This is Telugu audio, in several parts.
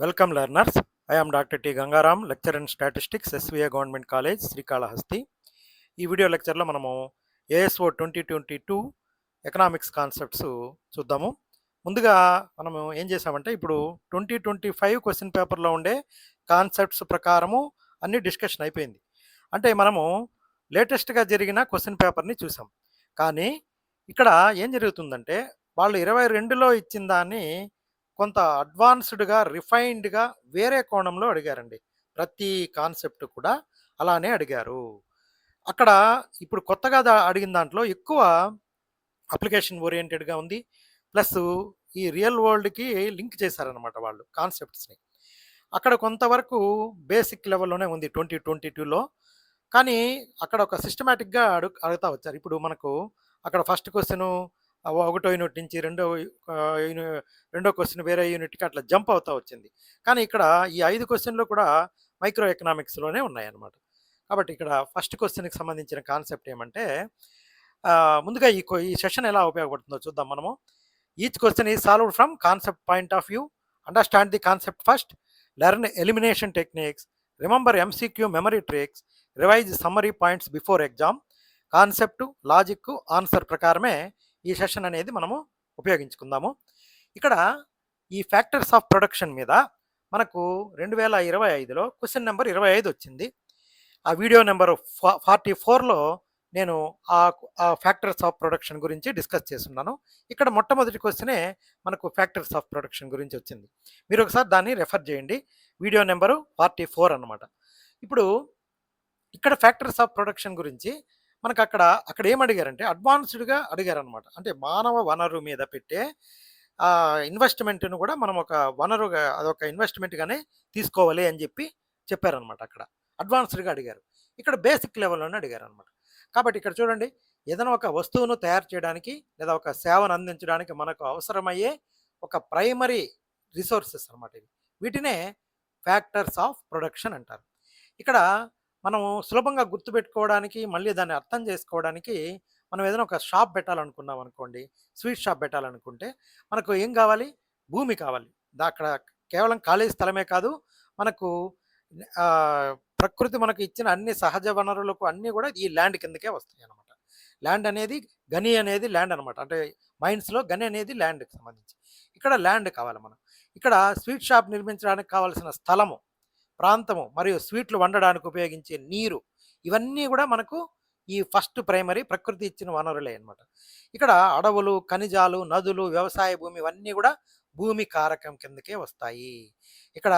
Welcome learners. I am Dr. T. Gangaram, lecturer in statistics, SVA Government College, Srikalahasti. ఈ వీడియో లెక్చర్లో మనము ఏఎస్ఓ 2022 ఎకనామిక్స్ కాన్సెప్ట్స్ చూద్దాము. ముందుగా మనము ఏం చేసామంటే ఇప్పుడు 2025 క్వశ్చన్ పేపర్లో ఉండే కాన్సెప్ట్స్ ప్రకారము అన్ని డిస్కషన్ అయిపోయింది. అంటే మనము లేటెస్ట్గా జరిగిన క్వశ్చన్ పేపర్ని చూసాం. కానీ ఇక్కడ ఏం జరుగుతుందంటే వాళ్ళు 22లో ఇచ్చిన దాన్ని కొంత అడ్వాన్స్డ్‌గా, రిఫైన్డ్‌గా వేరే కోణంలో అడిగారండి. ప్రతి కాన్సెప్ట్ కూడా అలానే అడిగారు. అక్కడ ఇప్పుడు కొత్తగా అడిగిన దాంట్లో ఎక్కువ అప్లికేషన్ ఓరియెంటెడ్‌గా ఉంది. ప్లస్ ఈ రియల్ వరల్డ్‌కి లింక్ చేశారనమాట వాళ్ళు కాన్సెప్ట్స్‌ని. అక్కడ కొంతవరకు బేసిక్ లెవెల్‌లోనే ఉంది 2022లో. కానీ అక్కడ ఒక సిస్టమాటిక్‌గా అడుగుతా వచ్చారు. ఇప్పుడు మనకు అక్కడ ఫస్ట్ క్వెషను ఒకటో యూనిట్ నుంచి ఆహ్, యూని రెండో క్వెషన్ వేరే యూనిట్‌కి అట్లా జంప్ అవుతా వచ్చింది. కానీ ఇక్కడ ఈ 5 క్వెషన్‌లు కూడా మైక్రో ఎకనామిక్స్‌లోనే ఉన్నాయన్నమాట. కాబట్టి ఇక్కడ ఫస్ట్ క్వెషన్‌కి సంబంధించిన కాన్సెప్ట్ ఏమంటే ముందుగా ఈ సెషన్ ఎలా ఉపయోగపడుతుందో చూద్దాం మనము. Each question is solved from concept point of view. Understand the concept first. Learn elimination techniques. Remember MCQ memory tricks. Revise summary points before exam. Concept, logic, answer ప్రకారమే ఈ సెషన్ అనేది మనము ఉపయోగించుకుందాము. ఇక్కడ ఈ ఫ్యాక్టర్స్ ఆఫ్ ప్రొడక్షన్ మీద మనకు 2025లో క్వశ్చన్ నెంబర్ 25 వచ్చింది. ఆ వీడియో నెంబర్ 44లో నేను ఆ ఫ్యాక్టర్స్ ఆఫ్ ప్రొడక్షన్ గురించి డిస్కస్ చేస్తున్నాను. ఇక్కడ మొట్టమొదటి క్వశ్చనే మనకు ఫ్యాక్టర్స్ ఆఫ్ ప్రొడక్షన్ గురించి వచ్చింది. మీరు ఒకసారి దాన్ని రెఫర్ చేయండి. వీడియో నెంబరు 44 అన్నమాట. ఇప్పుడు ఇక్కడ ఫ్యాక్టర్స్ ఆఫ్ ప్రొడక్షన్ గురించి మనకు అక్కడ ఏం అడిగారంటే అడ్వాన్స్డ్‌గా అడిగారనమాట. అంటే మానవ వనరు మీద పెట్టే ఇన్వెస్ట్‌మెంట్‌ను కూడా మనం ఒక వనరుగా అదొక ఇన్వెస్ట్‌మెంట్‌గానే తీసుకోవాలి అని చెప్పారనమాట అక్కడ. అడ్వాన్స్డ్‌గా అడిగారు. ఇక్కడ బేసిక్ లెవెల్‌లోనే అడిగారనమాట. కాబట్టి ఇక్కడ చూడండి, ఏదైనా ఒక వస్తువును తయారు చేయడానికి లేదా ఒక సేవను అందించడానికి మనకు అవసరమయ్యే ఒక ప్రైమరీ రిసోర్సెస్ అనమాట ఇవి. వీటినే ఫ్యాక్టర్స్ ఆఫ్ ప్రొడక్షన్ అంటారు. ఇక్కడ మనం సులభంగా గుర్తుపెట్టుకోవడానికి, మళ్ళీ దాన్ని అర్థం చేసుకోవడానికి మనం ఏదైనా ఒక షాప్ పెట్టాలనుకున్నాం అనుకోండి, స్వీట్ షాప్ పెట్టాలనుకుంటే మనకు ఏం కావాలి? భూమి కావాలి. అక్కడ కేవలం ఖాళీ స్థలమే కాదు, మనకు ప్రకృతి మనకు ఇచ్చిన అన్ని సహజ వనరులకు అన్నీ కూడా ఈ ల్యాండ్ కిందకే వస్తాయన్నమాట. ల్యాండ్ అనేది గని అనేది ల్యాండ్ అనమాట. అంటే మైన్స్‌లో గని అనేది ల్యాండ్‌కి సంబంధించి. ఇక్కడ ల్యాండ్ కావాలి మనం. ఇక్కడ స్వీట్ షాప్ నిర్మించడానికి కావాల్సిన స్థలము, ప్రాంతము మరియు స్వీట్లు వండడానికి ఉపయోగించే నీరు, ఇవన్నీ కూడా మనకు ఈ ఫస్ట్ ప్రైమరీ ప్రకృతి ఇచ్చిన వనరులే అన్నమాట. ఇక్కడ అడవులు, ఖనిజాలు, నదులు, వ్యవసాయ భూమి ఇవన్నీ కూడా భూమి కారకం కిందకే వస్తాయి. ఇక్కడ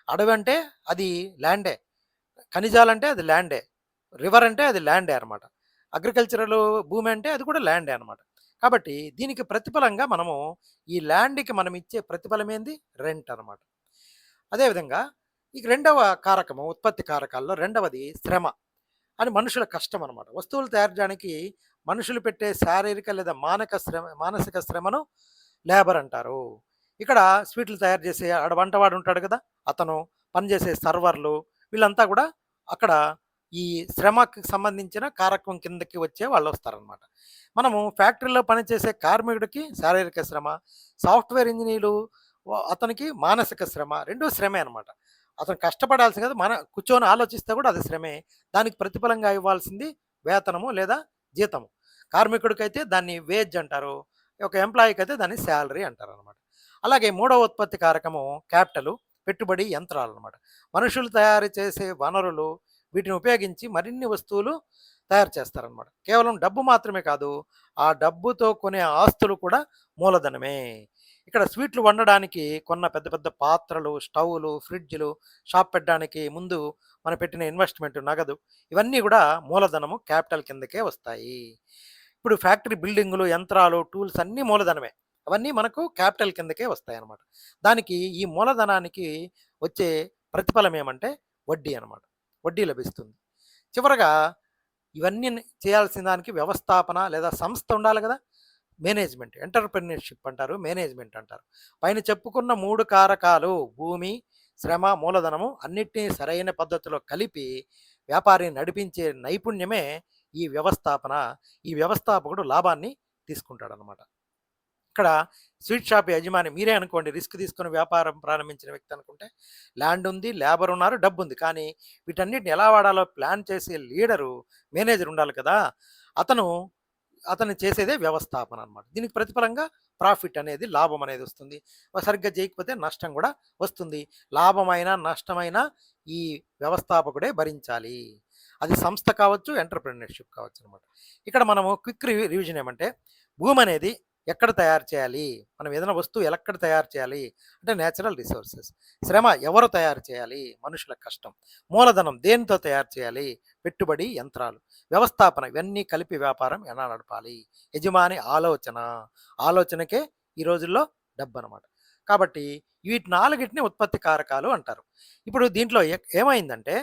అడవి అంటే అది ల్యాండే, ఖనిజాలంటే అది ల్యాండే, రివర్ అంటే అది ల్యాండే అనమాట. అగ్రికల్చరల్ భూమి అంటే అది కూడా ల్యాండే అనమాట. కాబట్టి దీనికి ప్రతిఫలంగా మనము ఈ ల్యాండ్‌కి మనం ఇచ్చే ప్రతిఫలం ఏంది? రెంట్ అనమాట. అదేవిధంగా ఇక రెండవ కారకము, ఉత్పత్తి కారకాల్లో రెండవది శ్రమ. అని మనుషుల కష్టం అనమాట. వస్తువులు తయారు చేయడానికి మనుషులు పెట్టే శారీరక లేదా మానసిక శ్రమను లేబర్ అంటారు. ఇక్కడ స్వీట్లు తయారు చేసే వంటవాడు ఉంటాడు కదా! అతను, పనిచేసే సర్వర్లు, వీళ్ళంతా కూడా అక్కడ ఈ శ్రమకి సంబంధించిన కారకం కిందకి వచ్చే వాళ్ళొస్తారనమాట. మనము ఫ్యాక్టరీలో పనిచేసే కార్మికుడికి శారీరక శ్రమ, సాఫ్ట్‌వేర్ ఇంజినీర్లు అతనికి మానసిక శ్రమ, 2 శ్రమే అనమాట. అతను కష్టపడాల్సింది కాదు, కూర్చొని ఆలోచిస్తే కూడా అది శ్రమే. దానికి ప్రతిఫలంగా ఇవ్వాల్సింది వేతనము లేదా జీతము. కార్మికుడికైతే దాన్ని వేజ్ అంటారు. ఒక ఎంప్లాయీకి అయితే దాన్ని శాలరీ అంటారనమాట. అలాగే మూడవ ఉత్పత్తి కారకము క్యాపిటలు, పెట్టుబడి యంత్రాలనమాట. మనుషులు తయారు చేసే వనరులు, వీటిని ఉపయోగించి మరిన్ని వస్తువులు తయారు చేస్తారనమాట. కేవలం డబ్బు మాత్రమే కాదు, ఆ డబ్బుతో కొనే ఆస్తులు కూడా మూలధనమే. ఇక్కడ స్వీట్లు వండడానికి కొన్న పెద్ద పెద్ద పాత్రలు, స్టవ్‌లు, ఫ్రిడ్జ్‌లు, షాప్ పెట్టడానికి ముందు మనం పెట్టిన ఇన్వెస్ట్‌మెంట్, నగదు, ఇవన్నీ కూడా మూలధనము, క్యాపిటల్ కిందకే వస్తాయి. ఇప్పుడు ఫ్యాక్టరీ బిల్డింగులు, యంత్రాలు, టూల్స్ అన్నీ మూలధనమే. అవన్నీ మనకు క్యాపిటల్ కిందకే వస్తాయన్నమాట. దానికి ఈ మూలధనానికి వచ్చే ప్రతిఫలం ఏమంటే వడ్డీ అనమాట. వడ్డీ లభిస్తుంది. చివరగా ఇవన్నీ చేయాల్సిన దానికి వ్యవస్థాపన లేదా సంస్థ ఉండాలి కదా! మేనేజ్మెంట్, ఎంటర్‌ప్రెన్యూర్‌షిప్ అంటారు, మేనేజ్మెంట్ అంటారు. పైన చెప్పుకున్న 3 కారకాలు భూమి, శ్రమ, మూలధనము అన్నిటిని సరైన పద్ధతిలో కలిపి వ్యాపారిని నడిపించే నైపుణ్యమే ఈ వ్యవస్థాపన. ఈ వ్యవస్థాపకుడు లాభాన్ని తీసుకుంటాడనమాట. ఇక్కడ స్వీట్ షాప్ యజమాని మీరే అనుకోండి, రిస్క్ తీసుకొని వ్యాపారం ప్రారంభించిన వ్యక్తి అనుకుంటే, ల్యాండ్ ఉంది, లేబర్ ఉన్నారు, డబ్బు ఉంది. కానీ వీటన్నిటిని ఎలా వాడాలో ప్లాన్ చేసే లీడరు, మేనేజర్ ఉండాలి కదా! అతను అతను చేసేదే వ్యవస్థాపన అనమాట. దీనికి ప్రతిఫలంగా ప్రాఫిట్ అనేది, లాభం అనేది వస్తుంది. సరిగ్గా చేయకపోతే నష్టం కూడా వస్తుంది. లాభమైనా నష్టమైనా ఈ వ్యవస్థాపకుడే భరించాలి. అది సంస్థ కావచ్చు, ఎంటర్‌ప్రెన్యూర్‌షిప్ కావచ్చు అనమాట. ఇక్కడ మనము క్విక్ రివిజన్ ఏమంటే, భూమి అనేది ఎక్కడ తయారు చేయాలి? మనం ఏదైనా వస్తువు ఎక్కడ తయారు చేయాలి? అంటే నేచురల్ రిసోర్సెస్. శ్రమ ఎవరు తయారు చేయాలి? మనుషుల కష్టం. మూలధనం దేనితో తయారు చేయాలి? పెట్టుబడి, యంత్రాలు. వ్యవస్థాపన ఇవన్నీ కలిపి వ్యాపారం ఎలా నడపాలి? యజమాని ఆలోచన. ఆలోచనకే ఈ రోజుల్లో డబ్బనమాట. కాబట్టి వీటి 4గిటిని ఉత్పత్తి కారకాలు అంటారు. ఇప్పుడు దీంట్లో ఏమైందంటే,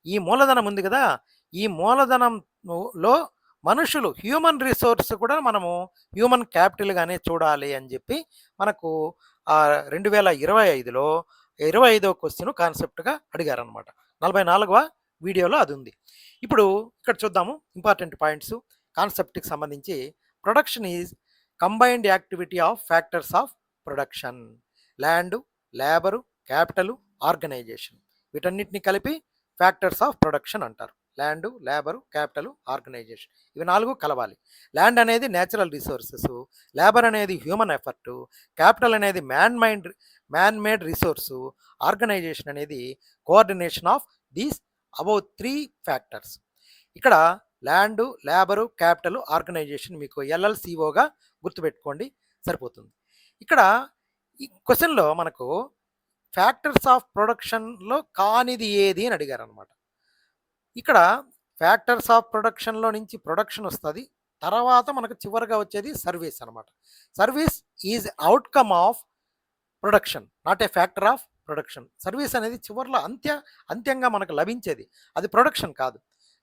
ఈ మూలధనం ఉంది కదా! ఈ మూలధనంలో మనుషులు, హ్యూమన్ రిసోర్స్ కూడా మనము హ్యూమన్ క్యాపిటల్‌గానే చూడాలి అని చెప్పి మనకు 2025లో 25వ క్వెషన్ కాన్సెప్ట్‌గా అడిగారనమాట. 44వ వీడియోలో అది ఉంది. ఇప్పుడు ఇక్కడ చూద్దాము ఇంపార్టెంట్ పాయింట్స్ కాన్సెప్ట్‌కి సంబంధించి. Production is combined activity of factors of production. Land, labour, capital, organisation. వీటన్నిటిని కలిపి ఫ్యాక్టర్స్ ఆఫ్ ప్రొడక్షన్ అంటారు. Land, labour, capital, organisation. ఇవి 4 కలవాలి. ల్యాండ్ అనేది నేచురల్ రిసోర్సెస్, లేబర్ అనేది హ్యూమన్ ఎఫర్టు, క్యాపిటల్ అనేది మ్యాన్ మేడ్ రిసోర్సు, ఆర్గనైజేషన్ అనేది coordination of these above 3 factors. ఇక్కడ ల్యాండు, లేబరు, క్యాపిటల్, ఆర్గనైజేషన్ మీకు LLCOగా గుర్తుపెట్టుకోండి, సరిపోతుంది. ఇక్కడ ఈ క్వెషన్‌లో మనకు ఫ్యాక్టర్స్ ఆఫ్ ప్రొడక్షన్‌లో కానిది ఏది అని అడిగారనమాట. ఇక్కడ ఫ్యాక్టర్స్ ఆఫ్ ప్రొడక్షన్‌లో నుంచి ప్రొడక్షన్ వస్తది. తర్వాత మనకు చివరగా వచ్చేది సర్వీస్ అనమాట. Service is outcome of production, not a factor of production. Service అనేది చివర్లో అంత్యంగా మనకు లభించేది. అది ప్రొడక్షన్ కాదు.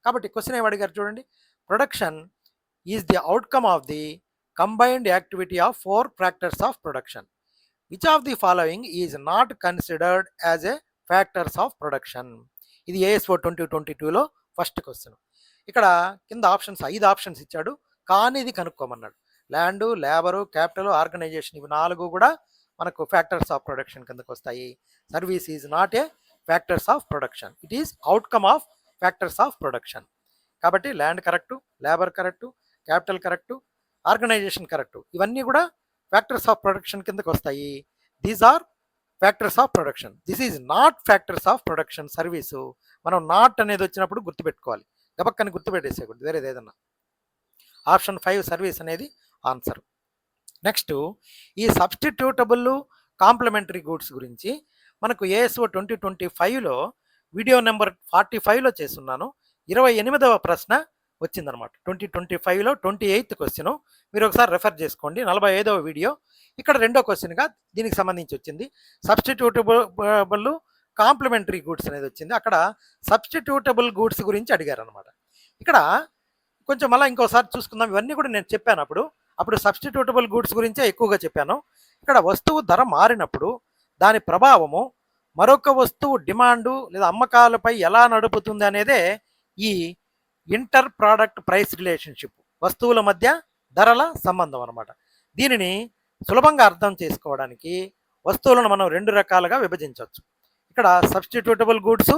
కాబట్టి క్వెషన్ ఏమి అడిగారు చూడండి. Production is the outcome of the combined activity of 4 factors of production. Which of the following is not considered as a factors of production. ఇది ASO 2022లో ఫస్ట్ క్వెషన్. ఇక్కడ కింద ఆప్షన్స్ 5 ఆప్షన్స్ ఇచ్చాడు. కానీ ఇది కనుక్కోమన్నాడు. ల్యాండు, లేబరు, క్యాపిటల్, ఆర్గనైజేషన్ ఇవి 4 కూడా మనకు ఫ్యాక్టర్స్ ఆఫ్ ప్రొడక్షన్ కిందకు వస్తాయి. Service is not a factors of production, it is outcome of factors of production. కాబట్టి land correct, labour correct, capital correct, organisation correct. ఇవన్నీ కూడా ఫ్యాక్టర్స్ ఆఫ్ ప్రొడక్షన్ కిందకు వస్తాయి. These are factors of production. This is not factors of production service. మనం నాట్ అనేది వచ్చినప్పుడు గుర్తుపెట్టుకోవాలి, గబక్కని గుర్తుపెట్టేసేయకూడదు వేరేది ఏదన్నా. ఆప్షన్ 5 సర్వీస్ అనేది ఆన్సర్. నెక్స్ట్ ఈ సబ్స్టిట్యూటబుల్ కాంప్లిమెంటరీ గూడ్స్ గురించి మనకు ASO 2025లో వీడియో నెంబర్ 45లో చేస్తున్నాను. 28వ ప్రశ్న వచ్చిందనమాట. 2025లో 28th క్వశ్చన్ మీరు ఒకసారి రెఫర్ చేసుకోండి. 45వ వీడియో. ఇక్కడ రెండో క్వశ్చన్గా దీనికి సంబంధించి వచ్చింది. సబ్స్టిట్యూటబుల్ కాంప్లిమెంటరీ గూడ్స్ అనేది వచ్చింది. అక్కడ సబ్స్టిట్యూటబుల్ గూడ్స్ గురించి అడిగారు అనమాట. ఇక్కడ కొంచెం మళ్ళీ ఇంకోసారి చూసుకుందాం. ఇవన్నీ కూడా నేను చెప్పాను అప్పుడు సబ్స్టిట్యూటబుల్ గూడ్స్ గురించే ఎక్కువగా చెప్పాను. ఇక్కడ వస్తువు ధర మారినప్పుడు దాని ప్రభావము మరొక వస్తువు డిమాండు లేదా అమ్మకాలపై ఎలా నడుపుతుంది అనేదే ఈ ఇంటర్ ప్రోడక్ట్ ప్రైస్ రిలేషన్షిప్, వస్తువుల మధ్య ధరల సంబంధం అనమాట. దీనిని సులభంగా అర్థం చేసుకోవడానికి వస్తువులను మనం 2 రకాలుగా విభజించవచ్చు. ఇక్కడ సబ్స్టిట్యూటబుల్ గూడ్స్,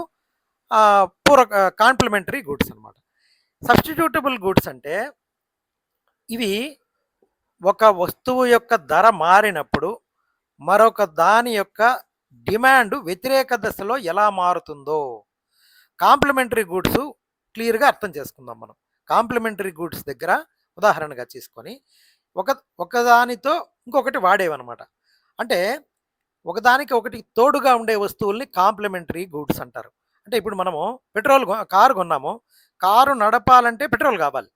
కాంప్లిమెంటరీ గూడ్స్ అనమాట. సబ్స్టిట్యూటబుల్ గూడ్స్ అంటే ఇవి ఒక వస్తువు యొక్క ధర మారినప్పుడు మరొక దాని యొక్క డిమాండ్ వ్యతిరేక దశలో ఎలా మారుతుందో. కాంప్లిమెంటరీ గూడ్స్ క్లియర్గా అర్థం చేసుకుందాం మనం. కాంప్లిమెంటరీ గూడ్స్ దగ్గర ఉదాహరణగా తీసుకొని ఒకదానితో ఇంకొకటి వాడేవన్నమాట. అంటే ఒకదానికి ఒకటి తోడుగా ఉండే వస్తువుల్ని కాంప్లిమెంటరీ గూడ్స్ అంటారు. అంటే ఇప్పుడు మనము కారు కొన్నాము. కారు నడపాలంటే పెట్రోల్ కావాలి.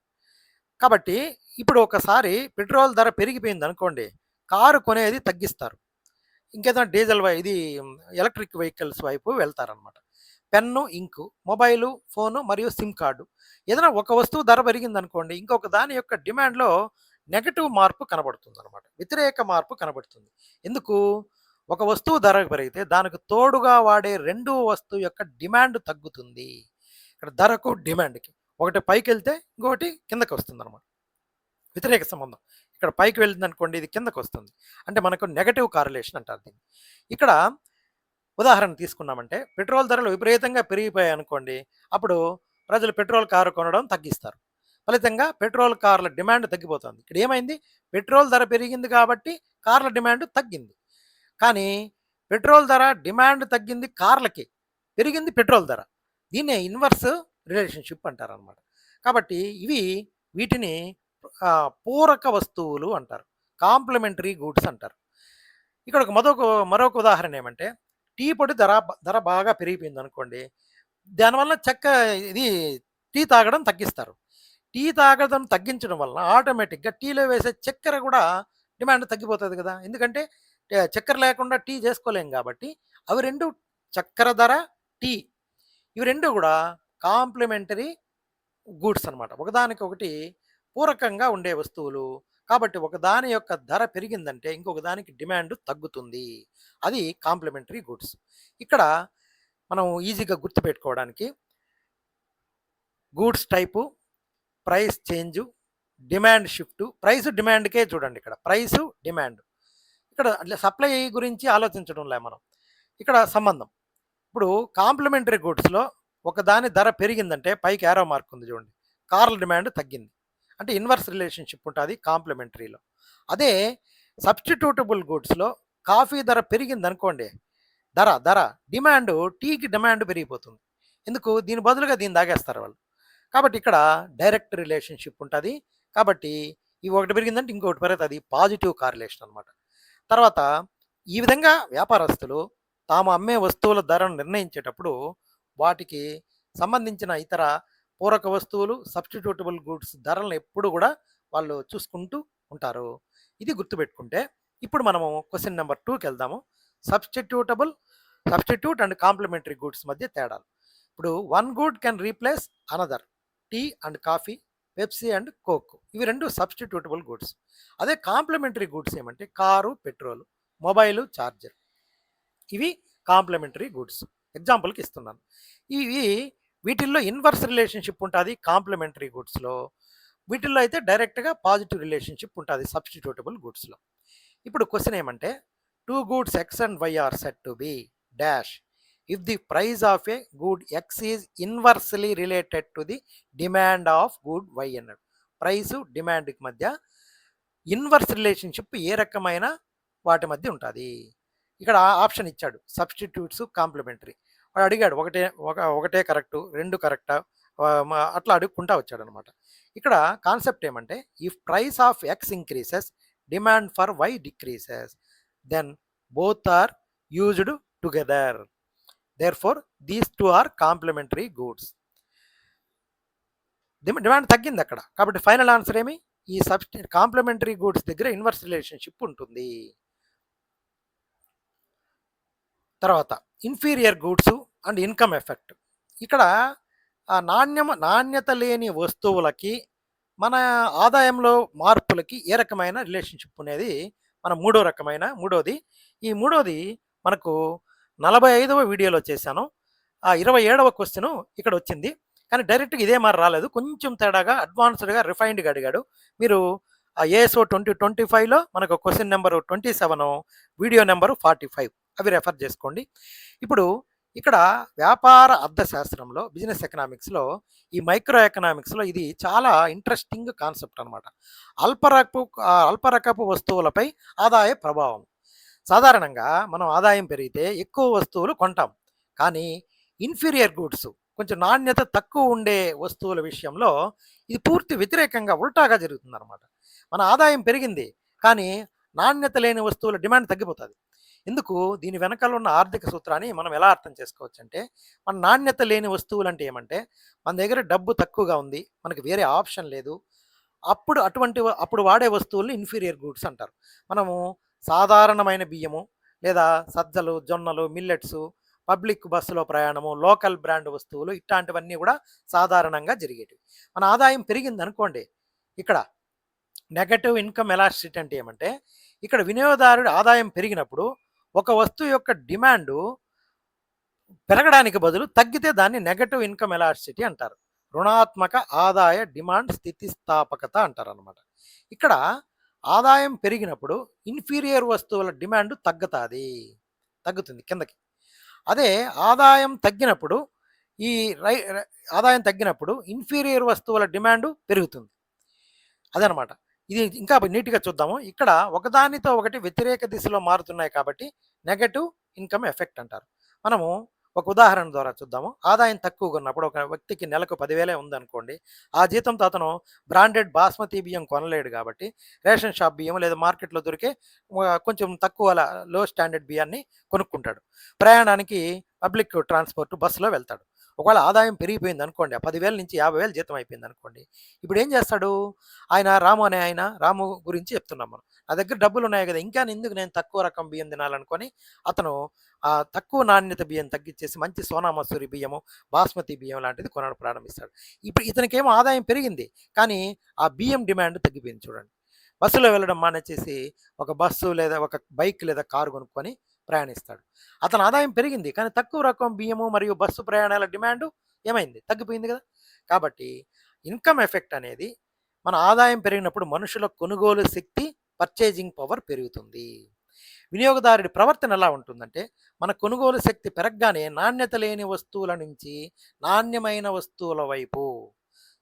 కాబట్టి ఇప్పుడు ఒకసారి పెట్రోల్ ధర పెరిగిపోయింది అనుకోండి, కారు కొనేది తగ్గిస్తారు. ఇంకేదైనా డీజిల్ ఇది ఎలక్ట్రిక్ వెహికల్స్ వైపు వెళ్తారనమాట. పెన్ను, ఇంకు, మొబైలు, ఫోను మరియు సిమ్ కార్డు. ఏదైనా ఒక వస్తువు ధర పెరిగింది అనుకోండి, ఇంకొక దాని యొక్క డిమాండ్లో నెగటివ్ మార్పు కనబడుతుంది అనమాట, వ్యతిరేక మార్పు కనబడుతుంది. ఎందుకు? ఒక వస్తువు ధర పెరిగితే దానికి తోడుగా వాడే రెండో వస్తువు యొక్క డిమాండ్ తగ్గుతుంది. ఇక్కడ ధరకు డిమాండ్కి ఒకటి పైకి వెళ్తే ఇంకొకటి కిందకి వస్తుంది అనమాట, వ్యతిరేక సంబంధం. ఇక్కడ పైకి వెళ్తుంది అనుకోండి, ఇది కిందకు వస్తుంది. అంటే మనకు నెగటివ్ కారిలేషన్ అంటారు దీన్ని. ఇక్కడ ఉదాహరణ తీసుకున్నామంటే పెట్రోల్ ధరలు విపరీతంగా పెరిగిపోయాయి అనుకోండి, అప్పుడు ప్రజలు పెట్రోల్ కారు కొనడం తగ్గిస్తారు. ఫలితంగా పెట్రోల్ కార్ల డిమాండ్ తగ్గిపోతుంది. ఇక్కడ ఏమైంది, పెట్రోల్ ధర పెరిగింది కాబట్టి కార్ల డిమాండ్ తగ్గింది. కానీ పెట్రోల్ ధర డిమాండ్ తగ్గింది కార్లకి, పెరిగింది పెట్రోల్ ధర. దీన్నే ఇన్వర్స్ రిలేషన్షిప్ అంటారనమాట. కాబట్టి వీటిని పూరక వస్తువులు అంటారు, కాంప్లిమెంటరీ గూడ్స్ అంటారు. ఇక్కడ మరొక ఉదాహరణ ఏమంటే, టీ పొడి ధర బాగా పెరిగిపోయింది అనుకోండి, దానివల్ల ఇది టీ తాగడం తగ్గిస్తారు. టీ తాగడం తగ్గించడం వలన ఆటోమేటిక్గా టీలో వేసే చక్కెర కూడా డిమాండ్ తగ్గిపోతుంది కదా. ఎందుకంటే చక్కెర లేకుండా టీ చేసుకోలేం కాబట్టి అవి రెండు, చక్కెర ధర, టీ, ఇవి రెండు కూడా కాంప్లిమెంటరీ గూడ్స్ అనమాట. ఒకదానికొకటి పూరకంగా ఉండే వస్తువులు. కాబట్టి ఒకదాని యొక్క ధర పెరిగిందంటే ఇంకొక దానికి డిమాండ్ తగ్గుతుంది. అది కాంప్లిమెంటరీ గూడ్స్. ఇక్కడ మనం ఈజీగా గుర్తుపెట్టుకోవడానికి goods type, price change, demand shift. Price డిమాండ్కే చూడండి, ఇక్కడ ప్రైసు డిమాండ్. ఇక్కడ సప్లై గురించి ఆలోచించడంలే మనం, ఇక్కడ సంబంధం. ఇప్పుడు కాంప్లిమెంటరీ గూడ్స్లో ఒకదాని ధర పెరిగిందంటే పైకి యారో మార్క్ ఉంది చూడండి, కార్ల డిమాండ్ తగ్గింది. అంటే ఇన్వర్స్ రిలేషన్షిప్ ఉంటుంది కాంప్లిమెంటరీలో. అదే సబ్స్టిట్యూటబుల్ గూడ్స్లో కాఫీ ధర పెరిగింది అనుకోండి, ధర డిమాండ్, టీకి డిమాండ్ పెరిగిపోతుంది. ఎందుకు, దీని బదులుగా దీన్ని తాగేస్తారు వాళ్ళు. కాబట్టి ఇక్కడ డైరెక్ట్ రిలేషన్షిప్ ఉంటుంది. కాబట్టి ఇవి ఒకటి పెరిగిందంటే ఇంకొకటి పెరుగుతుంది, పాజిటివ్ కార్రిలేషన్ అనమాట. తర్వాత ఈ విధంగా వ్యాపారస్తులు తాము అమ్మే వస్తువుల ధరను నిర్ణయించేటప్పుడు వాటికి సంబంధించిన ఇతర పూరక వస్తువులు, సబ్స్టిట్యూటబుల్ గూడ్స్ ధరలను ఎప్పుడు కూడా వాళ్ళు చూసుకుంటూ ఉంటారు. ఇది గుర్తుపెట్టుకుంటే ఇప్పుడు మనము క్వశ్చన్ నెంబర్ 2కి వెళ్దాము. సబ్స్టిట్యూట్ అండ్ కాంప్లిమెంటరీ గూడ్స్ మధ్య తేడాలు. ఇప్పుడు one good can replace another. Tea and coffee, Pepsi and Coke, ఇవి రెండు సబ్స్టిట్యూటబుల్ గూడ్స్. అదే కాంప్లిమెంటరీ గూడ్స్ ఏమంటే కారు, పెట్రోల్, మొబైలు, చార్జర్, ఇవి కాంప్లిమెంటరీ గూడ్స్. ఎగ్జాంపుల్కి ఇస్తున్నాను. వీటిల్లో ఇన్వర్స్ రిలేషన్షిప్ ఉంటుంది కాంప్లిమెంటరీ గూడ్స్లో. వీటిల్లో అయితే డైరెక్ట్గా పాజిటివ్ రిలేషన్షిప్ ఉంటుంది సబ్స్టిట్యూటబుల్ గూడ్స్లో. ఇప్పుడు క్వశ్చన్ ఏమంటే, 2 goods X and Y are said to be dash if the price of a good X is inversely related to the demand of good Y అన్నాడు. ప్రైస్ డిమాండ్కి మధ్య ఇన్వర్స్ రిలేషన్షిప్ ఏ రకమైన వాటి మధ్య ఉంటుంది. ఇక్కడ ఆప్షన్ ఇచ్చాడు, సబ్స్టిట్యూట్స్, కాంప్లిమెంటరీ. వాడు అడిగాడు ఒకటే కరెక్టు, రెండు కరెక్టా, అట్లా అడుక్కుంటా వచ్చాడు అనమాట. ఇక్కడ కాన్సెప్ట్ ఏమంటే, if price of X increases, demand for Y decreases, then both are used together. Therefore these two are complementary goods. Demand తగ్గింది అక్కడ, కాబట్టి ఫైనల్ ఆన్సర్ ఏమి, ఈ కాంప్లిమెంటరీ గూడ్స్ దగ్గర ఇన్వర్స్ రిలేషన్షిప్ ఉంటుంది. తర్వాత inferior goods and income effect. ఇక్కడ నాణ్యత లేని వస్తువులకి మన ఆదాయంలో మార్పులకి ఏ రకమైన రిలేషన్షిప్ అనేది మన మూడోది. ఈ మూడోది మనకు 45వ వీడియోలో చేశాను. ఆ 27వ క్వశ్చన్ ఇక్కడ వచ్చింది, కానీ డైరెక్ట్గా ఇదే మరి రాలేదు, కొంచెం తేడాగా అడ్వాన్స్డ్గా రిఫైన్డ్గా అడిగాడు. మీరు ఆ ASO 2025లో మనకు క్వశ్చన్ నెంబరు 27, వీడియో నెంబరు 45, అవి రెఫర్ చేసుకోండి. ఇప్పుడు ఇక్కడ వ్యాపార అర్థశాస్త్రంలో, బిజినెస్ ఎకనామిక్స్లో, ఈ మైక్రో ఎకనామిక్స్లో ఇది చాలా ఇంట్రెస్టింగ్ కాన్సెప్ట్ అనమాట. అల్పరకపు వస్తువులపై ఆదాయ ప్రభావం. సాధారణంగా మనం ఆదాయం పెరిగితే ఎక్కువ వస్తువులు కొంటాం, కానీ ఇన్ఫీరియర్ గూడ్స్, కొంచెం నాణ్యత తక్కువ ఉండే వస్తువుల విషయంలో ఇది పూర్తి వ్యతిరేకంగా ఉల్టాగా జరుగుతుంది అనమాట. మన ఆదాయం పెరిగింది, కానీ నాణ్యత లేని వస్తువుల డిమాండ్ తగ్గిపోతుంది. ఎందుకు, దీని వెనకాల ఉన్న ఆర్థిక సూత్రాన్ని మనం ఎలా అర్థం చేసుకోవచ్చు అంటే, మన నాణ్యత లేని వస్తువులు అంటే ఏమంటే, మన దగ్గర డబ్బు తక్కువగా ఉంది, మనకి వేరే ఆప్షన్ లేదు, అప్పుడు వాడే వస్తువుల్ని ఇన్ఫీరియర్ గూడ్స్ అంటారు. మనము సాధారణమైన బియ్యము లేదా సజ్జలు, జొన్నలు, మిల్లెట్స్, పబ్లిక్ బస్సులో ప్రయాణము, లోకల్ బ్రాండ్ వస్తువులు, ఇట్లాంటివన్నీ కూడా సాధారణంగా జరిగేటివి. మన ఆదాయం పెరిగింది అనుకోండి, ఇక్కడ నెగటివ్ ఇన్కమ్ ఎలాస్టిసిటీ అంటే ఏమంటే, ఇక్కడ వినియోగదారుడి ఆదాయం పెరిగినప్పుడు ఒక వస్తువు యొక్క డిమాండ్ పెరగడానికి బదులు తగ్గితే దాన్ని నెగటివ్ ఇన్కమ్ ఎలాస్టిసిటీ అంటారు. రుణాత్మక ఆదాయ డిమాండ్ స్థితిస్థాపకత అంటారు అనమాట. ఇక్కడ ఆదాయం పెరిగినప్పుడు ఇన్ఫీరియర్ వస్తువుల డిమాండ్ తగ్గుతుంది కిందకి. అదే ఆదాయం తగ్గినప్పుడు ఈ రై రై ఆదాయం తగ్గినప్పుడు ఇన్ఫీరియర్ వస్తువుల డిమాండ్ పెరుగుతుంది. అదనమాట. ఇది ఇంకా నీట్‌గా చూద్దాము. ఇక్కడ ఒకదానితో ఒకటి వ్యతిరేక దిశలో మారుతున్నాయి కాబట్టి నెగెటివ్ ఇన్‌కమ్ ఎఫెక్ట్ అంటారు. మనము ఒక ఉదాహరణ ద్వారా చూద్దాము. ఆదాయం తక్కువగా ఉన్నప్పుడు ఒక వ్యక్తికి నెలకు 10,000 ఉందనుకోండి. ఆ జీతంతో అతను బ్రాండెడ్ బాస్మతి బియ్యం కొనలేడు కాబట్టి రేషన్ షాప్ బియ్యం లేదా మార్కెట్‌లో దొరికే కొంచెం తక్కువ లో స్టాండర్డ్ బియ్యాన్ని కొనుక్కుంటాడు. ప్రయాణానికి పబ్లిక్ ట్రాన్స్‌పోర్ట్ బస్సులో వెళ్తాడు. ఒకవేళ ఆదాయం పెరిగిపోయింది అనుకోండి. ఆ 10,000 నుంచి 50,000 జీతం అయిపోయింది అనుకోండి. ఇప్పుడు ఏం చేస్తాడు? రాము గురించి చెప్తున్నాం మనం. నా దగ్గర డబ్బులున్నాయి గదా! ఇంకా ఎందుకు నేను తక్కువ రకం బియ్యం తినాలనుకోని అతను తక్కువ నాణ్యత బియ్యం తగ్గిచ్చేసి మంచి సోనా మసూరి బియ్యము, బాస్మతి బియ్యం లాంటిది కొనడం ప్రారంభిస్తాడు. ఇప్పుడు ఇతనికేమో ఆదాయం పెరిగింది. కానీ ఆ బియ్యం డిమాండ్ తగ్గిపోయింది చూడండి. బస్సులో వెళ్ళడం మానేచేసి ఒక బస్సు లేదా ఒక బైక్ లేదా కారు కొనుక్కొని ప్రయాణిస్తాడు. అతని ఆదాయం పెరిగింది. కానీ తక్కువ రకం బియ్యము మరియు బస్సు ప్రయాణాల డిమాండు ఏమైంది? తగ్గిపోయింది గదా! కాబట్టి ఇన్‌కమ్ ఎఫెక్ట్ అనేది మన ఆదాయం పెరిగినప్పుడు మనుషుల కొనుగోలు శక్తి, పర్చేజింగ్ పవర్ పెరుగుతుంది. వినియోగదారుడి ప్రవర్తన ఎలా ఉంటుందంటే, మన కొనుగోలు శక్తి పెరగగానే నాణ్యత లేని వస్తువుల నుంచి నాణ్యమైన వస్తువుల వైపు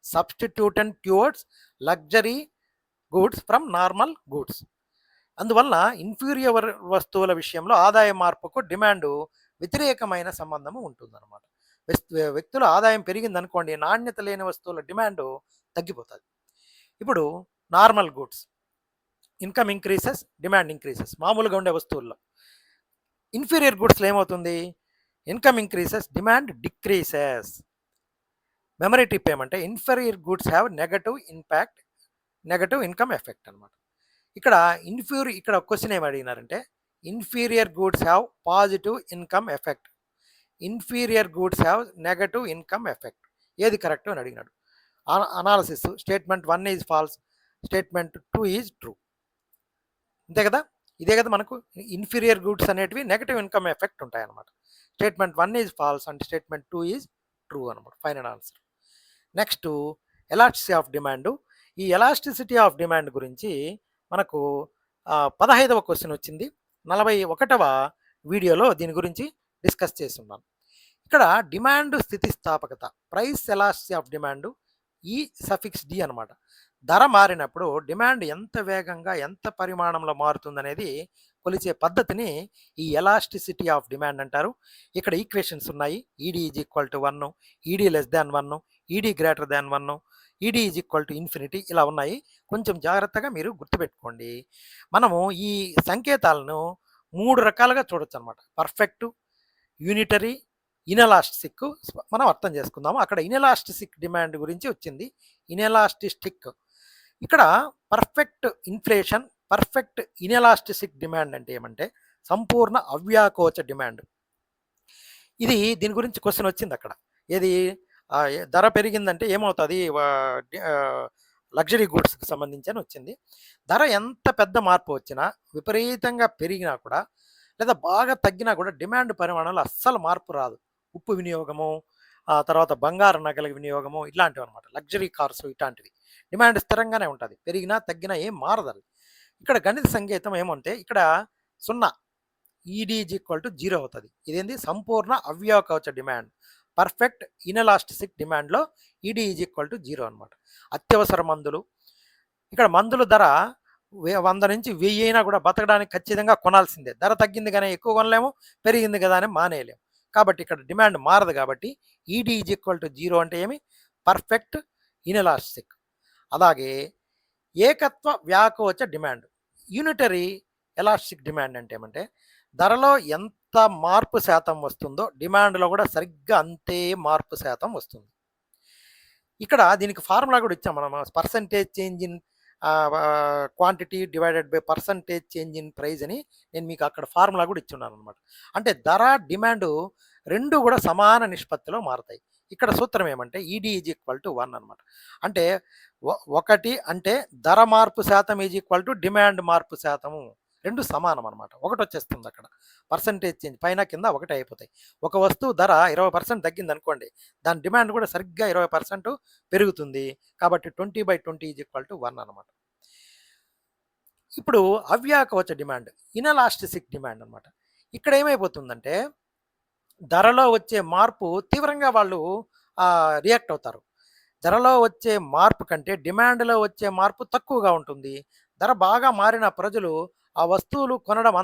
substituted towards luxury goods from normal goods. అందువల్ల ఇన్ఫీరియర్ వస్తువుల విషయంలో ఆదాయ మార్పుకు డిమాండు వ్యతిరేకమైన సంబంధము ఉంటుందన్నమాట. వ్యక్తుల ఆదాయం పెరిగిందనుకోండి, నాణ్యత లేని వస్తువుల డిమాండు తగ్గిపోతుంది. ఇప్పుడు normal goods income increases, demand increases మామూలుగా ఉండే వస్తువుల్లో. ఇన్ఫీరియర్ గూడ్స్లో ఏమవుతుంది? Income increases, demand decreases. Memory tip ఏమంటే inferior goods have negative income effect అనమాట. ఇక్కడ క్వశ్చన్ ఏమి అడిగినారంటే inferior goods have positive income effect, inferior goods have negative income effect. ఏది కరెక్ట్ అని అడిగినాడు. Analysis statement 1 is false, statement 2 is true. అంతే కదా? ఇదే కదా మనకు ఇన్ఫీరియర్ గూడ్స్ అనేటివి నెగటివ్ ఇన్కమ్ ఎఫెక్ట్ ఉంటాయన్నమాట. Statement 1 is false and statement 2 is true అనమాట. Final answer. Next elasticity of demand. ఈ ఎలాస్టిసిటీ ఆఫ్ డిమాండ్ గురించి మనకు 15వ క్వశ్చన్ వచ్చింది. 41వ వీడియోలో దీని గురించి డిస్కస్ చేస్తున్నాను. ఇక్కడ డిమాండ్ స్థితిస్థాపకత, ప్రైస్ ఎలాస్టిసిటీ ఆఫ్ డిమాండ్ ఈ సఫిక్స్ డి అనమాట. ధర మారినప్పుడు డిమాండ్ ఎంత వేగంగా ఎంత పరిమాణంలో మారుతుందనేది కొలిచే పద్ధతిని ఈ ఎలాస్టిసిటీ ఆఫ్ డిమాండ్ అంటారు. ఇక్కడ ఈక్వేషన్స్ ఉన్నాయి. ED is equal to 1, ED less than 1, ED greater than 1, ED is equal to infinity, ఇలా ఉన్నాయి. కొంచెం జాగ్రత్తగా మీరు గుర్తుపెట్టుకోండి. మనము ఈ సంకేతాలను 3 రకాలుగా చూడొచ్చు అనమాట. పర్ఫెక్ట్, యూనిటరీ, ఇనెలాస్టిక్ మనం అర్థం చేసుకుందాము. అక్కడ ఇనెలాస్టిక్ డిమాండ్ గురించి వచ్చింది. ఇనెలాస్టిక్ ఇక్కడ పర్ఫెక్ట్ ఇన్ఫ్లేషన్, పర్ఫెక్ట్ ఇనెలాస్టిక్ డిమాండ్ అంటే ఏమంటే సంపూర్ణ అవ్యాకోచ డిమాండ్. దీని గురించి క్వశ్చన్ వచ్చింది అక్కడ. ఏది ధర పెరిగిందంటే ఏమవుతుంది లగ్జరీ గూడ్స్కి సంబంధించి అని వచ్చింది. ధర ఎంత పెద్ద మార్పు వచ్చినా, విపరీతంగా పెరిగినా కూడా లేదా బాగా తగ్గినా కూడా డిమాండ్ పరిమాణంలో అస్సలు మార్పు రాదు. ఉప్పు వినియోగము, తర్వాత బంగారు నగల వినియోగము, ఇలాంటివి అనమాట. లగ్జరీ కార్స్ ఇట్లాంటివి డిమాండ్ స్థిరంగానే ఉంటుంది. పెరిగినా తగ్గినా ఏం మారదు. ఇక్కడ గణిత సంకేతం ఏమంటే ఇక్కడ 0, ఈడీ ఈజ్ ఈక్వల్ టు 0 అవుతుంది. ఇదేంది? సంపూర్ణ అవ్యాకోచ డిమాండ్. పర్ఫెక్ట్ ఇనెలాస్టిక్ డిమాండ్లో ఈడీ ఈజ్ ఈక్వల్ టు 0 అనమాట. అత్యవసర మందులు, ఇక్కడ మందుల ధర 100 నుంచి 1000 అయినా కూడా బతకడానికి ఖచ్చితంగా కొనాల్సిందే. ధర తగ్గింది కానీ ఎక్కువ కొనలేము, పెరిగింది కదా అని మానేయలేము. కాబట్టి ఇక్కడ డిమాండ్ మారదు. కాబట్టి ఈడీ ఈజ్ ఈక్వల్ టు 0 అంటే ఏమి? పర్ఫెక్ట్ ఇనెలాస్టిక్. అలాగే ఏకత్వ వ్యాకోచ డిమాండ్, యూనిటరీ ఎలాస్టిక్ డిమాండ్ అంటే ఏమంటే ధరలో ఎంత మార్పు శాతం వస్తుందో డిమాండ్లో కూడా సరిగ్గా అంతే మార్పు శాతం వస్తుంది. ఇక్కడ దీనికి ఫార్ములా కూడా ఇచ్చాం మనం. Percentage change in quantity divided by percentage change in price అని నేను మీకు అక్కడ ఫార్ములా కూడా ఇచ్చున్నాను అనమాట. అంటే ధర, డిమాండ్ రెండు కూడా సమాన నిష్పత్తిలో మారుతాయి. ఇక్కడ సూత్రం ఏమంటే ఈడీ ఈజ్ ఈక్వల్ టు 1 అనమాట. అంటే 1 అంటే ధర మార్పు శాతం ఈజ్ ఈక్వల్ టు డిమాండ్ మార్పు శాతము, రెండు సమానం అనమాట. ఒకటి వచ్చేస్తుంది అక్కడ. పర్సంటేజ్ చేంజ్ పైన కింద ఒకటే అయిపోతాయి. ఒక వస్తువు ధర 20% తగ్గింది అనుకోండి, దాని డిమాండ్ కూడా సరిగ్గా 20% పెరుగుతుంది. కాబట్టి 20/20 ఈజ్ ఈక్వల్ టు 1 అనమాట. ఇప్పుడు అవ్యాకవచ డిమాండ్, ఇనలాస్టిసిక్ డిమాండ్ అనమాట. ఇక్కడ ఏమైపోతుందంటే ధరలో వచ్చే మార్పు తీవ్రంగా వాళ్ళు రియాక్ట్ అవుతారు. ధరలో వచ్చే మార్పు కంటే డిమాండ్‌లో వచ్చే మార్పు తక్కువగా ఉంటుంది. ధర బాగా మారిన ప్రజలు ఆ వస్తువులు కొనడం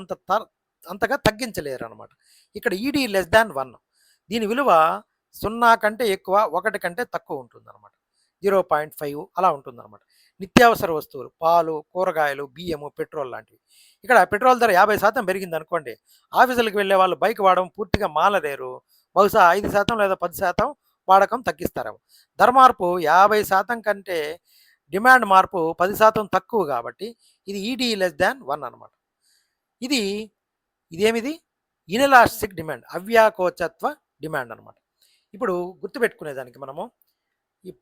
అంతగా తగ్గించలేరనమాట. ఇక్కడ ఈడీ లెస్ థాన్ 1 దీని విలువ 0 కంటే ఎక్కువ, 1 కంటే తక్కువ ఉంటుందనమాట. 0.5 అలా ఉంటుందనమాట. నిత్యావసర వస్తువులు పాలు, కూరగాయలు, బియ్యము, పెట్రోల్ లాంటివి. ఇక్కడ పెట్రోల్ ధర 50% పెరిగిందనుకోండి, ఆఫీసులకి వెళ్ళే వాళ్ళు బైక్ వాడడం పూర్తిగా మానలేరు. బహుశా 5% లేదా 10% వాడకం తగ్గిస్తారేమో. ధర మార్పు 50% కంటే డిమాండ్ మార్పు 10% తక్కువ కాబట్టి ఇది ఈడీ లెస్ థాన్ 1 అనమాట. ఇది ఇదేమిది ఇనలాస్టిక్ డిమాండ్, అవ్యాకోచత్వ డిమాండ్ అనమాట. ఇప్పుడు గుర్తుపెట్టుకునేదానికి మనము ఈ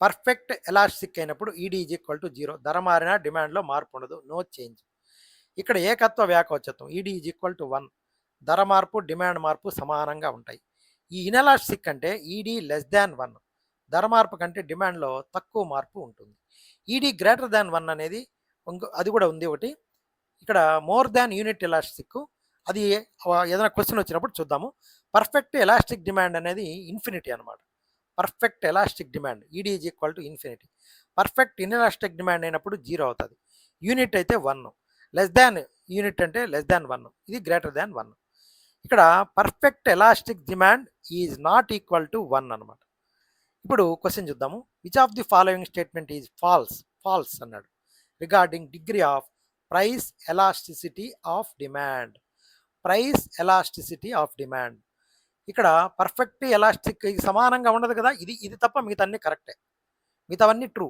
పర్ఫెక్ట్ ఎలాస్టిక్ అయినప్పుడు ఈడీ ఈజ్ ఈక్వల్ టు 0, ధర మారినా డిమాండ్లో మార్పు ఉండదు, నో చేంజ్. ఇక్కడ ఏకత్వ వ్యాకోచత్వం ఈడీ ఈజ్ ఈక్వల్ టు 1, ధర మార్పు డిమాండ్ మార్పు సమానంగా ఉంటాయి. ఈ ఇనలాస్టిక్ అంటే ఈడీ లెస్ థాన్ 1, ధర మార్పు కంటే డిమాండ్లో తక్కువ మార్పు ఉంటుంది. ఈడీ గ్రేటర్ దాన్ 1 అనేది అది కూడా ఉంది ఒకటి. ఇక్కడ మోర్ దాన్ యూనిట్ ఎలాస్టిక్, అది ఏదైనా క్వశ్చన్ వచ్చినప్పుడు చూద్దాము. పర్ఫెక్ట్ ఎలాస్టిక్ డిమాండ్ అనేది ఇన్ఫినిటీ అనమాట. Perfect elastic demand ED is equal to infinity. Perfect inelastic demand అయినప్పుడు 0 అవుతుంది. యూనిట్ అయితే 1, లెస్ దాన్ యూనిట్ అంటే లెస్ దాన్ 1, ఇది గ్రేటర్ దాన్ 1. ఇక్కడ perfect elastic demand is not equal to 1 అనమాట. ఇప్పుడు క్వశ్చన్ చూద్దాము. Which of the following statement is false అన్నాడు regarding degree of price elasticity of demand. Price elasticity of demand ఇక్కడ పర్ఫెక్ట్ ఎలాస్టిక్ సమానంగా ఉండదు కదా, ఇది తప్ప మిగతా అన్ని కరెక్టే, మిగతావన్నీ ట్రూ.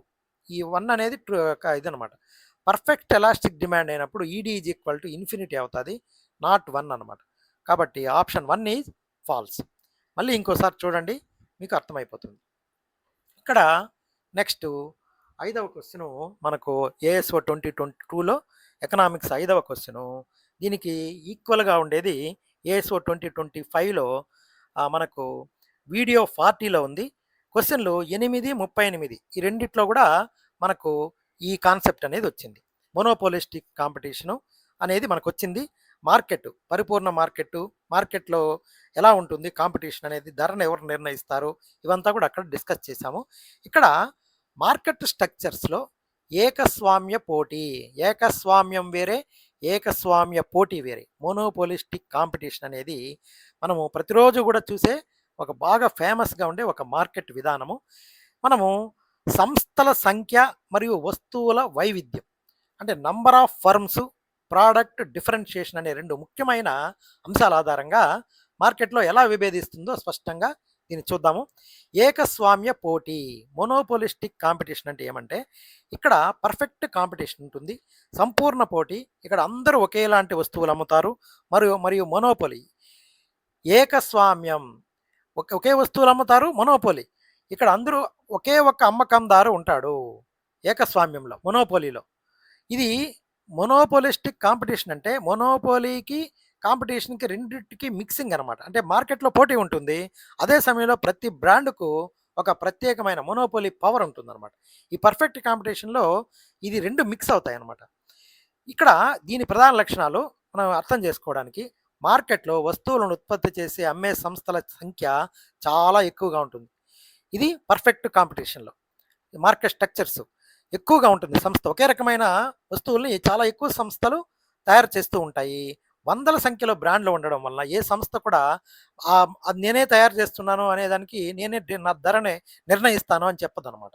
ఈ 1 అనేది ట్రూ ఇదనమాట. పర్ఫెక్ట్ ఎలాస్టిక్ డిమాండ్ అయినప్పుడు ED is equal to infinity అవుతుంది, నాట్ 1 అనమాట. కాబట్టి ఆప్షన్ 1 ఈజ్ ఫాల్స్. మళ్ళీ ఇంకోసారి చూడండి, మీకు అర్థమైపోతుంది. ఇక్కడ నెక్స్ట్ 5వ క్వశ్చను మనకు ఏఎస్ఓ 2022లో ఎకనామిక్స్ 5వ క్వశ్చను. దీనికి ఈక్వల్గా ఉండేది ఏఎస్ఓ 2025లో మనకు వీడియో 40లో ఉంది. క్వశ్చన్లు 8, 38 ఈ రెండిట్లో కూడా మనకు ఈ కాన్సెప్ట్ అనేది వచ్చింది. మోనోపోలిస్టిక్ కాంపిటీషను అనేది మనకు వచ్చింది. మార్కెట్, పరిపూర్ణ మార్కెట్లో ఎలా ఉంటుంది కాంపిటీషన్ అనేది, ధరను ఎవరు నిర్ణయిస్తారు, ఇవంతా కూడా అక్కడ డిస్కస్ చేశాము. ఇక్కడ మార్కెట్ స్ట్రక్చర్స్లో ఏకస్వామ్య పోటీ, ఏకస్వామ్యం వేరే, ఏకస్వామ్య పోటీ వేరే. మోనోపోలిస్టిక్ కాంపిటీషన్ అనేది మనము ప్రతిరోజు కూడా చూసే ఒక బాగా ఫేమస్గా ఉండే ఒక మార్కెట్ విధానము. మనము సంస్థల సంఖ్య మరియు వస్తువుల వైవిధ్యం అంటే number of firms, product differentiation అనే 2 ముఖ్యమైన అంశాల ఆధారంగా మార్కెట్లో ఎలా విభేదిస్తుందో స్పష్టంగా దీన్ని చూద్దాము. ఏకస్వామ్య పోటీ, మోనోపోలిస్టిక్ కాంపిటీషన్ అంటే ఏమంటే ఇక్కడ పర్ఫెక్ట్ కాంపిటీషన్ ఉంటుంది, సంపూర్ణ పోటీ, ఇక్కడ అందరూ ఒకేలాంటి వస్తువులు అమ్ముతారు. మరియు మోనోపోలి ఏకస్వామ్యం, ఒకే వస్తువులు అమ్ముతారు. మోనోపోలి ఇక్కడ అందరూ ఒకే ఒక్క అమ్మకందారు ఉంటాడు ఏకస్వామ్యంలో, మోనోపోలీలో. ఇది మోనోపోలిస్టిక్ కాంపిటీషన్ అంటే మోనోపోలీకి కాంపిటీషన్కి రెండింటికి మిక్సింగ్ అనమాట. అంటే మార్కెట్లో పోటీ ఉంటుంది, అదే సమయంలో ప్రతి బ్రాండ్కు ఒక ప్రత్యేకమైన మోనోపోలీ పవర్ ఉంటుందన్నమాట. ఈ పర్ఫెక్ట్ కాంపిటీషన్లో ఇది 2 మిక్స్ అవుతాయి అన్నమాట. ఇక్కడ దీని ప్రధాన లక్షణాలు మనం అర్థం చేసుకోవడానికి, మార్కెట్లో వస్తువులను ఉత్పత్తి చేసి అమ్మే సంస్థల సంఖ్య చాలా ఎక్కువగా ఉంటుంది. ఇది పర్ఫెక్ట్ కాంపిటీషన్లో. మార్కెట్ స్ట్రక్చర్స్ ఎక్కువగా ఉంటుంది, సంస్థ ఒకే రకమైన వస్తువుల్ని చాలా ఎక్కువ సంస్థలు తయారు చేస్తూ ఉంటాయి. వందల సంఖ్యలో బ్రాండ్లు ఉండడం వల్ల ఏ సంస్థ కూడా అది నేనే తయారు చేస్తున్నాను అనేదానికి నేనే నా ధరనే నిర్ణయిస్తాను అని చెప్పదు అనమాట.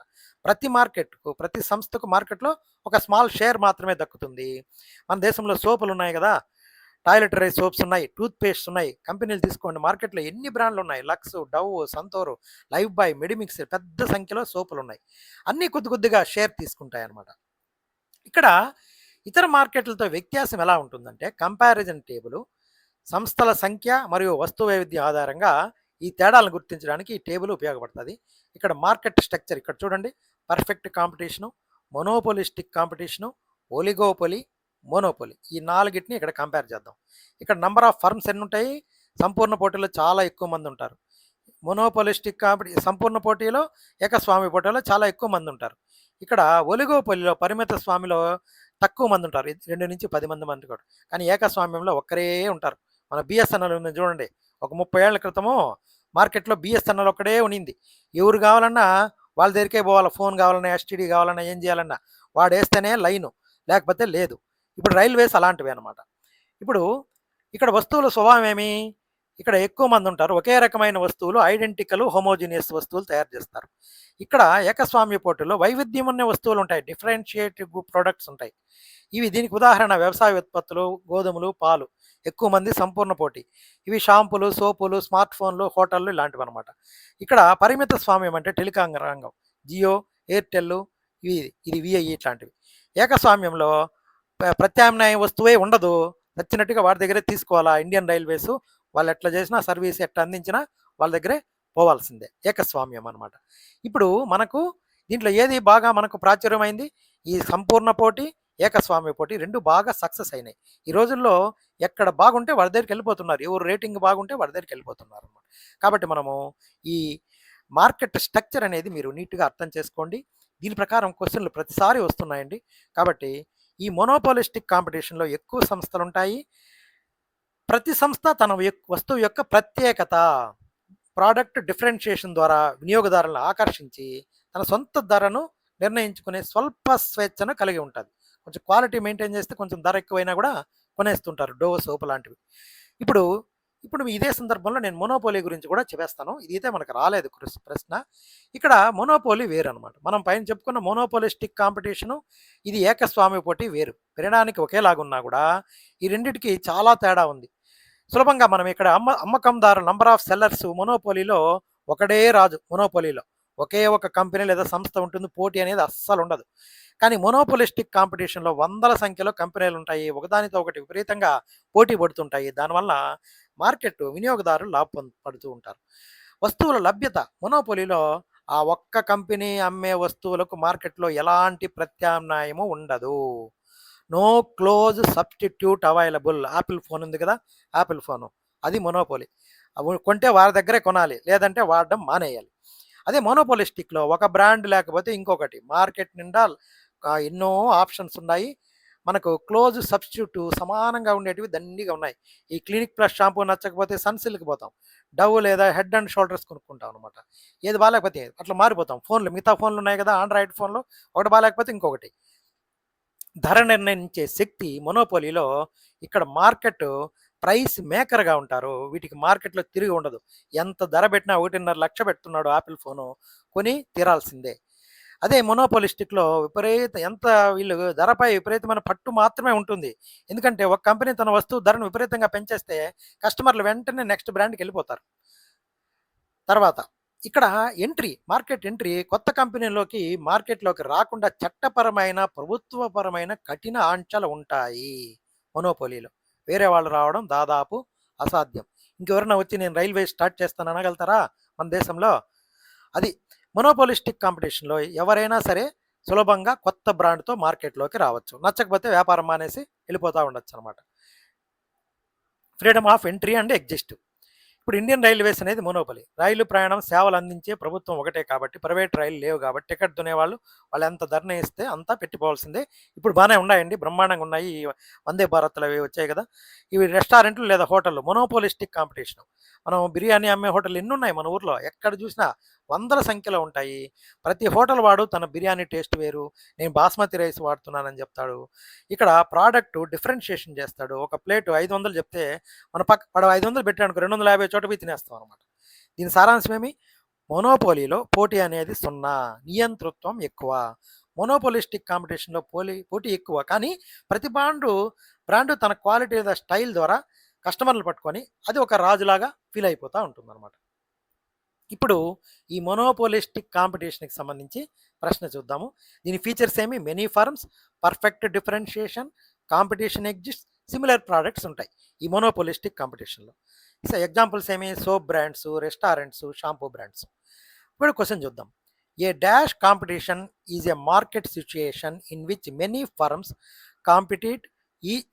ప్రతి సంస్థకు మార్కెట్లో ఒక స్మాల్ షేర్ మాత్రమే దక్కుతుంది. మన దేశంలో సోపులు ఉన్నాయి కదా, టాయిలెటరీ సోప్స్ ఉన్నాయి, టూత్ పేస్ట్ ఉన్నాయి, కంపెనీలు తీసుకోండి, మార్కెట్లో ఎన్ని బ్రాండ్లు ఉన్నాయి, Lux, Dove, Santoor, Lifebuoy, Medimix, పెద్ద సంఖ్యలో సోపులు ఉన్నాయి. అన్నీ కొద్దిగా షేర్ తీసుకుంటాయి అన్నమాట. ఇక్కడ ఇతర మార్కెట్లతో వ్యత్యాసం ఎలా ఉంటుందంటే కంపారిజన్ టేబుల్ సంస్థల సంఖ్య మరియు వస్తు వైవిధ్యం ఆధారంగా ఈ తేడాలను గుర్తించడానికి ఈ టేబుల్ ఉపయోగపడుతుంది. ఇక్కడ మార్కెట్ స్ట్రక్చర్ ఇక్కడ చూడండి, perfect competition, monopolistic competition, oligopoly, monopoly, ఈ 4టిని ఇక్కడ కంపేర్ చేద్దాం. ఇక్కడ నంబర్ ఆఫ్ ఫర్మ్స్ ఎన్ని ఉంటాయి, సంపూర్ణ పోటీలో చాలా ఎక్కువ మంది ఉంటారు. మోనోపోలిస్టిక్ సంపూర్ణ పోటీలో, ఏకస్వామి పోటీలో చాలా ఎక్కువ మంది ఉంటారు. ఇక్కడ ఒలిగోపోలిలో, పరిమిత స్వామిలో తక్కువ మంది ఉంటారు. 2-10 మంది కూడా. కానీ ఏకస్వామ్యంలో ఒక్కరే ఉంటారు. మన బిఎస్ఎన్ఎల్ ఉంది చూడండి. ఒక 30 ఏళ్ల క్రితము మార్కెట్‌లో బిఎస్ఎన్ఎల్ ఒక్కడే ఉన్నింది. ఎవరు కావాలన్నా వాళ్ళ దగ్గరికే పోవాలి. ఫోన్ కావాలన్నా, ఎస్టీడీ కావాలన్నా, ఏం చేయాలన్నా వాడేస్తేనే లైను. లేకపోతే లేదు. ఇప్పుడు రైల్వేస్ అలాంటివే అనమాట. ఇప్పుడు ఇక్కడ వస్తువుల స్వభావం ఏమి? ఇక్కడ ఎక్కువ మంది ఉంటారు. ఒకే రకమైన వస్తువులు ఐడెంటికల్, హోమోజీనియస్ వస్తువులు తయారు చేస్తారు. ఇక్కడ ఏకస్వామ్య పోటీలో వైవిధ్యం ఉన్న వస్తువులు ఉంటాయి. డిఫరెన్షియేటివ్ ప్రొడక్ట్స్ ఉంటాయి. దీనికి ఉదాహరణ వ్యవసాయ ఉత్పత్తులు, గోధుమలు, పాలు. ఎక్కువ మంది సంపూర్ణ పోటీ. ఇవి షాంపూలు, సోపులు, స్మార్ట్ ఫోన్లు, హోటళ్ళు ఇలాంటివన్నమాట. ఇక్కడ పరిమిత స్వామ్యం అంటే టెలికాం రంగం. జియో, ఎయిర్టెల్, ఇవి ఇది విఐ ఇట్లాంటివి. ఏకస్వామ్యంలో ప్రత్యామ్నాయ వస్తువే ఉండదు. నచ్చినట్టుగా వాడి దగ్గరే తీసుకోవాలా. ఇండియన్ రైల్వేస్ వాళ్ళు ఎట్లా చేసినా సర్వీస్ ఎట్లా అందించినా వాళ్ళ దగ్గరే పోవాల్సిందే. ఏకస్వామ్యం అనమాట. ఇప్పుడు మనకు దీంట్లో ఏది బాగా మనకు ప్రాచుర్యమైంది? ఈ సంపూర్ణ పోటీ, ఏకస్వామ్య పోటీ 2 బాగా సక్సెస్ అయినాయి. ఈ రోజుల్లో ఎక్కడ బాగుంటే వాడి దగ్గరికి వెళ్ళిపోతున్నారు. ఎవరు రేటింగ్ బాగుంటే వాడి దగ్గరికి వెళ్ళిపోతున్నారు అన్నమాట. కాబట్టి మనము ఈ మార్కెట్ స్ట్రక్చర్ అనేది మీరు నీట్‌గా అర్థం చేసుకోండి. దీని ప్రకారం క్వెషన్‌లు ప్రతిసారి వస్తున్నాయండి. కాబట్టి ఈ మొనోపోలిస్టిక్ కాంపిటీషన్‌లో ఎక్కువ సంస్థలుంటాయి. ప్రతి సంస్థ తన వస్తువు యొక్క ప్రత్యేకత, ప్రోడక్ట్ డిఫరెన్షియేషన్ ద్వారా వినియోగదారులను ఆకర్షించి తన సొంత ధరను నిర్ణయించుకునే స్వల్ప స్వేచ్ఛను కలిగి ఉంటుంది. కొంచెం క్వాలిటీ మెయింటైన్ చేస్తే కొంచెం ధర ఎక్కువైనా కూడా కొనేస్తుంటారు. డోవ్ సోప్ లాంటివి. ఇప్పుడు ఇప్పుడు ఇదే సందర్భంలో నేను మొనోపోలీ గురించి కూడా చెప్పేస్తాను. ఇదైతే మనకు రాలేదు ప్రశ్న. ఇక్కడ మొనోపోలీ వేరనమాట. మనం పైన చెప్పుకున్న మోనోపోలిస్టిక్ కాంపిటీషను, ఇది ఏకస్వామ్య పోటీ వేరు. వినడానికి ఒకేలాగున్నా కూడా ఈ రెండిటికి చాలా తేడా ఉంది. సులభంగా మనం ఇక్కడ అమ్మకందారు నంబర్ ఆఫ్ సెల్లర్స్ మొనోపోలీలో ఒకడే రాజు. మొనోపోలీలో ఒకే ఒక కంపెనీ లేదా సంస్థ ఉంటుంది. పోటీ అనేది అస్సలు ఉండదు. కానీ మొనోపోలిస్టిక్ కాంపిటీషన్లో వందల సంఖ్యలో కంపెనీలు ఉంటాయి. ఒకదానితో ఒకటి విపరీతంగా పోటీ పడుతుంటాయి. దానివల్ల మార్కెట్ వినియోగదారులు లాభం పడుతూ ఉంటారు. వస్తువుల లభ్యత మొనోపోలీలో ఆ ఒక్క కంపెనీ అమ్మే వస్తువులకు మార్కెట్లో ఎలాంటి ప్రత్యామ్నాయము ఉండదు. No close substitute available. Apple phone ఉంది కదా, యాపిల్ ఫోను అది మొనోపోలీ. కొంటే వారి దగ్గరే కొనాలి, లేదంటే వాడడం మానేయాలి. అదే మోనోపోలిస్టిక్లో ఒక బ్రాండ్ లేకపోతే ఇంకొకటి. మార్కెట్ నిండా ఎన్నో ఆప్షన్స్ ఉన్నాయి. మనకు క్లోజ్ సబ్స్టిట్యూట్ సమానంగా ఉండేటివి దండిగా ఉన్నాయి. ఈ క్లినిక్ ప్లస్ షాంపూ నచ్చకపోతే సన్సిల్క్ పోతాం. డవ్ లేదా హెడ్ అండ్ షోల్డర్స్ కొనుక్కుంటాం అనమాట. ఏది బాగాలేకపోతే అట్లా మారిపోతాం. ఫోన్లు, మిగతా ఫోన్లు ఉన్నాయి కదా, ఆండ్రాయిడ్ ఫోన్లు, ఒకటి బాగాలేకపోతే ఇంకొకటి. ధర నిర్ణయించే శక్తి మొనోపోలీలో. ఇక్కడ మార్కెట్ ప్రైస్ మేకర్గా ఉంటారు. వీటికి మార్కెట్లో తిరిగి ఉండదు. ఎంత ధర పెట్టినా 1.5 లక్ష పెడుతున్నాడు యాపిల్ ఫోను, కొని తీరాల్సిందే. అదే మొనోపోలిస్టిక్లో ఎంత వీళ్ళు ధరపై విపరీతమైన పట్టు మాత్రమే ఉంటుంది. ఎందుకంటే ఒక కంపెనీ తన వస్తువు ధరను విపరీతంగా పెంచేస్తే కస్టమర్లు వెంటనే నెక్స్ట్ బ్రాండ్కి వెళ్ళిపోతారు. తర్వాత ఇక్కడ మార్కెట్ ఎంట్రీ కొత్త కంపెనీలోకి మార్కెట్లోకి రాకుండా చట్టపరమైన, ప్రభుత్వపరమైన కఠిన ఆంక్షలు ఉంటాయి మొనోపోలీలో. వేరే వాళ్ళు రావడం దాదాపు అసాధ్యం. ఇంకెవరైనా వచ్చి నేను రైల్వే స్టార్ట్ చేస్తాను అనగలుగుతారా మన దేశంలో? అది మొనోపోలిస్టిక్ కాంపిటీషన్లో ఎవరైనా సరే సులభంగా కొత్త బ్రాండ్తో మార్కెట్లోకి రావచ్చు. నచ్చకపోతే వ్యాపారం మానేసి వెళ్ళిపోతూ ఉండొచ్చు అనమాట. Freedom of entry and exist. ఇప్పుడు ఇండియన్ రైల్వేస్ అనేది మోనోపలి. రైలు ప్రయాణం సేవలు అందించే ప్రభుత్వం ఒకటే కాబట్టి, ప్రైవేట్ రైలు లేవు కాబట్టి టికెట్ దునేవాళ్ళు వాళ్ళు ఎంత ధరణ ఇస్తే అంతా పెట్టిపోవాల్సిందే. ఇప్పుడు బాగానే ఉన్నాయండి, బ్రహ్మాండంగా ఉన్నాయి. ఈ వందే భారత్లు అవి వచ్చాయి కదా. ఇవి రెస్టారెంట్లు లేదా హోటళ్ళు. మొనోపోలిస్టిక్ కాంపిటీషన్. మనం బిర్యానీ అమ్మే హోటల్ ఎన్ని ఉన్నాయి మన ఊర్లో, ఎక్కడ చూసినా వందల సంఖ్యలో ఉంటాయి. ప్రతి హోటల్ వాడు తన బిర్యానీ టేస్ట్ వేరు, నేను బాస్మతి రైస్ వాడుతున్నానని చెప్తాడు. ఇక్కడ ప్రోడక్ట్ డిఫరెన్షియేషన్ చేస్తాడు. ఒక ప్లేటు 500 చెప్తే మన వాడు 500 పెట్టాడు, 250 చోట పోయి తినేస్తాం అనమాట. దీని సారాంశం ఏమి? మొనోపోలీలో పోటీ అనేది 0, నియంతృత్వం ఎక్కువ. మొనోపోలిస్టిక్ కాంపిటీషన్లో పోటీ ఎక్కువ, కానీ ప్రతి బ్రాండు తన క్వాలిటీ లేదా స్టైల్ ద్వారా కస్టమర్లు పట్టుకొని అది ఒక రాజులాగా ఫీల్ అయిపోతూ ఉంటుందన్నమాట. ఇప్పుడు ఈ మొనోపోలిస్టిక్ కాంపిటీషన్కి సంబంధించి ప్రశ్న చూద్దాము. దీని ఫీచర్స్ ఏమి? Many firms, perfect differentiation, competition exist, similar products ఉంటాయి ఈ మొనోపోలిస్టిక్ కాంపిటీషన్లో. సో ఎగ్జాంపుల్స్ ఏమి? Soap brands, restaurants, shampoo brands. ఇప్పుడు క్వశ్చన్ చూద్దాం. A dash competition is a market situation in which many firms compete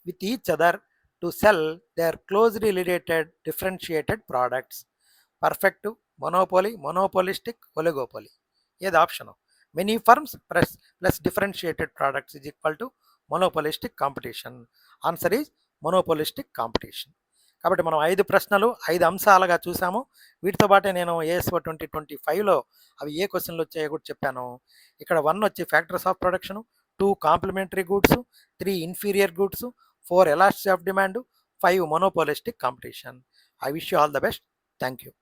with each other to sell their closely related differentiated products. Perfect, monopoly, monopolistic, oligopoly. ఏది option? Many firms plus differentiated products is equal to monopolistic competition. Answer is monopolistic competition. కాబట్టి మనం 5 ప్రశ్నలు 5 అంశాలుగా చూసాము. వీటితో పాటే నేను ఏఎస్ఓ 2025లో అవి ఏ క్వశ్చన్లు వచ్చాయో కూడా చెప్పాను. ఇక్కడ 1 వచ్చి factors of production, 2 complementary goods, 3 inferior goods, 4 elasticity of demand, 5 monopolistic competition. I wish you all the best. Thank you.